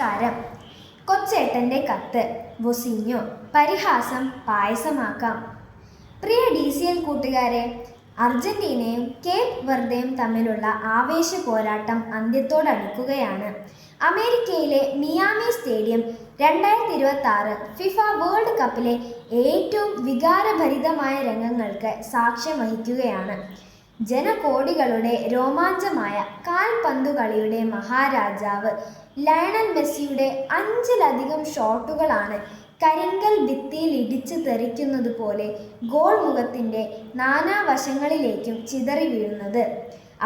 നമസ്കാരം. കൊച്ചേട്ടൻ്റെ കത്ത്. വൊസീഞ്ഞോ. പരിഹാസം പായസമാക്കാം. പ്രിയ DCL കൂട്ടുകാരെ, അർജന്റീനയും കേപ്പ് വെർദെയും തമ്മിലുള്ള ആവേശ പോരാട്ടം അന്ത്യത്തോടടുക്കുകയാണ്. അമേരിക്കയിലെ മിയാമി സ്റ്റേഡിയം 2026 ഫിഫ വേൾഡ് കപ്പിലെ ഏറ്റവും വികാരഭരിതമായ രംഗങ്ങൾക്ക് സാക്ഷ്യം വഹിക്കുകയാണ്. ജനകോടികളുടെ രോമാഞ്ചമായ കാൽപന്തുകളിയുടെ മഹാരാജാവ് ലയണൽ മെസ്സിയുടെ 5ലധികം ഷോട്ടുകളാണ് കരിങ്കൽ ഭിത്തിയിൽ ഇടിച്ചു തെറിക്കുന്നത് പോലെ ഗോൾ മുഖത്തിൻ്റെ നാനാവശങ്ങളിലേക്കും ചിതറി വീഴുന്നത്.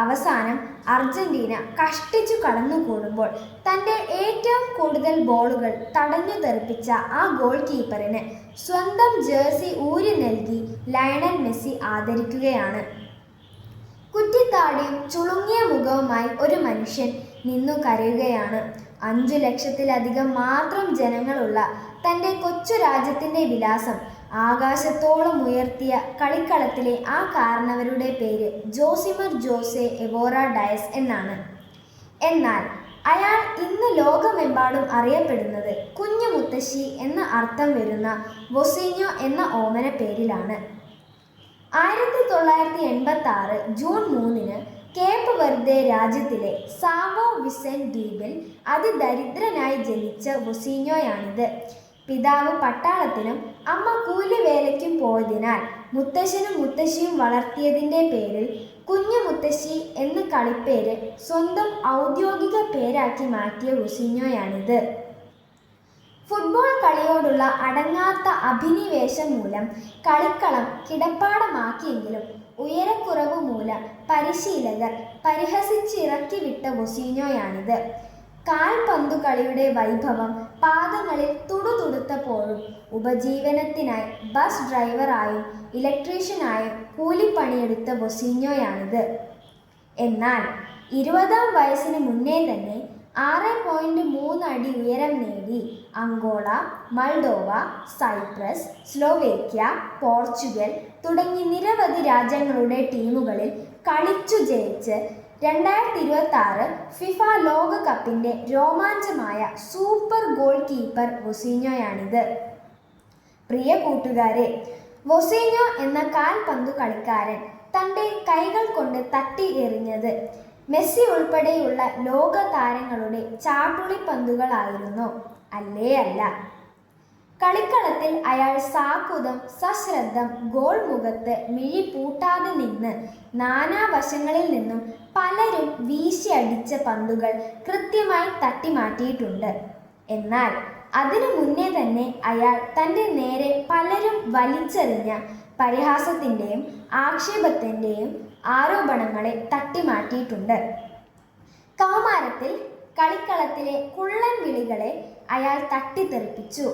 അവസാനം അർജന്റീന കഷ്ടിച്ചു കടന്നുകൂടുമ്പോൾ തൻ്റെ ഏറ്റവും കൂടുതൽ ബോളുകൾ തടഞ്ഞു തെറിപ്പിച്ച ആ ഗോൾ കീപ്പറിന് സ്വന്തം ജേഴ്സി ഊരി നൽകി ലയണൽ മെസ്സി ആദരിക്കുകയാണ്. കുറ്റിത്താടിയും ചുളുങ്ങിയ മുഖവുമായി ഒരു മനുഷ്യൻ നിന്നു കരയുകയാണ്. 5 ലക്ഷത്തിലധികം മാത്രം ജനങ്ങളുള്ള തൻ്റെ കൊച്ചു രാജ്യത്തിൻ്റെ വിലാസം ആകാശത്തോളം ഉയർത്തിയ കളിക്കളത്തിലെ ആ കാരണവരുടെ പേര് ജോസിമർ ജോസെ എവോറ ഡയസ് എന്നാണ്. എന്നാൽ അയാൾ ഇന്ന് ലോകമെമ്പാടും അറിയപ്പെടുന്നത് കുഞ്ഞു മുത്തശ്ശി എന്ന അർത്ഥം വരുന്ന വൊസീഞ്ഞോ എന്ന ഓമന പേരിലാണ്. 1986 ജൂൺ 3 കേപ്പ് വെർദെ രാജ്യത്തിലെ സാവോ വിസെന്റ് ദ്വീപിൽ അതിദരിദ്രനായി ജനിച്ച വൊസീഞ്ഞോയാണിത്. പിതാവ് പട്ടാളത്തിനും അമ്മ കൂലിവേലയ്ക്കും പോയതിനാൽ മുത്തശ്ശനും മുത്തശ്ശിയും വളർത്തിയതിൻ്റെ പേരിൽ കുഞ്ഞു മുത്തശ്ശി എന്ന കളിപ്പേര് സ്വന്തം ഔദ്യോഗിക പേരാക്കി മാറ്റിയ വൊസീഞ്ഞോയാണിത്. ഫുട്ബോൾ കളിയോടുള്ള അടങ്ങാത്ത അഭിനിവേശം മൂലം കളിക്കളം കിടപ്പാടമാക്കിയെങ്കിലും ഉയരക്കുറവ് മൂലം പരിശീലകർ പരിഹസിച്ചിറക്കി വിട്ട വൊസീഞ്ഞോയാണിത്. കാൽപന്തുകളിയുടെ വൈഭവം പാദങ്ങളിൽ തുടുതുടുത്തപ്പോഴും ഉപജീവനത്തിനായി ബസ് ഡ്രൈവറായും ഇലക്ട്രീഷ്യനായും കൂലിപ്പണിയെടുത്ത വൊസീഞ്ഞോയാണിത്. എന്നാൽ 20-ാം വയസ്സിന് മുന്നേ തന്നെ 6.3 അടി ഉയരം നേടി അങ്കോള, മൾഡോവ, സൈപ്രസ്, സ്ലോവേക്യ, പോർച്ചുഗൽ തുടങ്ങി നിരവധി രാജ്യങ്ങളുടെ ടീമുകളിൽ കളിച്ചു ജയിച്ച് 2026 ഫിഫ ലോകകപ്പിൻ്റെ രോമാഞ്ചമായ സൂപ്പർ ഗോൾ കീപ്പർ വൊസീഞ്ഞോയാണിത്. പ്രിയ കൂട്ടുകാരെ, വൊസീഞ്ഞോ എന്ന കാൽപന്തു കളിക്കാരൻ തൻ്റെ കൈകൾ കൊണ്ട് തട്ടി എറിഞ്ഞത് മെസ്സി ഉൾപ്പെടെയുള്ള ലോക താരങ്ങളുടെ ചാട്ടുളിപ്പന്തുകളായിരുന്നോ? അല്ലേ അല്ല. കളിക്കളത്തിൽ അയാൾ സാക്കുതം സശ്രദ്ധം ഗോൾ മുഖത്ത് മിഴി പൂട്ടാതെ നിന്ന് നാനാവശങ്ങളിൽ നിന്നും പലരും വീശി അടിച്ച പന്തുകൾ കൃത്യമായി തട്ടിമാറ്റിയിട്ടുണ്ട്. എന്നാൽ അതിനു മുന്നേ തന്നെ അയാൾ തൻ്റെ നേരെ പലരും വലിച്ചെറിഞ്ഞ പരിഹാസത്തിൻ്റെയും ആക്ഷേപത്തിൻ്റെയും ആരോപണങ്ങളെ തട്ടിമാറ്റിയിട്ടുണ്ട്. കൗമാരത്തിൽ കളിക്കളത്തിലെ കുള്ളൻ വിളികളെ അയാൾ തട്ടിത്തെറിപ്പിച്ചു.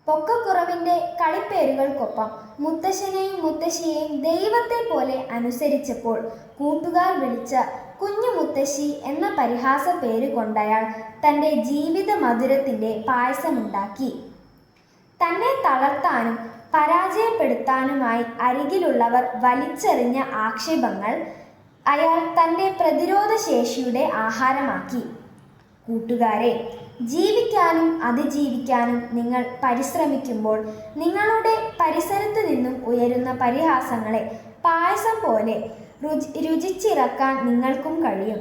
പൊക്കക്കുറവിൻ്റെ കളിപ്പേരുകൾക്കൊപ്പം മുത്തശ്ശനെയും മുത്തശ്ശിയെയും ദൈവത്തെ പോലെ അനുസരിച്ചപ്പോൾ കൂട്ടുകാർ വിളിച്ച കുഞ്ഞു മുത്തശ്ശി എന്ന പരിഹാസ പേര് കൊണ്ടയാൾ തൻ്റെ ജീവിത മധുരത്തിൻ്റെ പായസമുണ്ടാക്കി. തന്നെ തളർത്താനും പരാജയപ്പെടുത്താനുമായി അരികിലുള്ളവർ വലിച്ചെറിഞ്ഞ ആക്ഷേപങ്ങൾ അയാൾ തൻ്റെ പ്രതിരോധ ശേഷിയുടെ ആഹാരമാക്കി. കൂട്ടുകാരെ, ജീവിക്കാനും അതിജീവിക്കാനും നിങ്ങൾ പരിശ്രമിക്കുമ്പോൾ നിങ്ങളുടെ പരിസരത്ത് നിന്നും ഉയരുന്ന പരിഹാസങ്ങളെ പായസം പോലെ രുചിച്ചിറക്കാൻ നിങ്ങൾക്കും കഴിയും.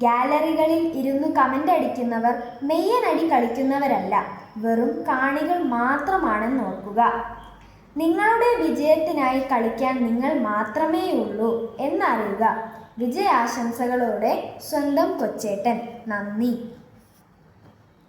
ഗാലറികളിൽ ഇരുന്ന് കമൻ്റ് അടിക്കുന്നവർ മെയ്യനടി കളിക്കുന്നവരല്ല, വെറും കാണികൾ മാത്രമാണെന്ന് ഓർക്കുക. നിങ്ങളുടെ വിജയത്തിനായി കളിക്കാൻ നിങ്ങൾ മാത്രമേയുള്ളൂ എന്നറിയുക. വിജയാശംസകളോടെ സ്വന്തം കൊച്ചേട്ടൻ. നന്ദി.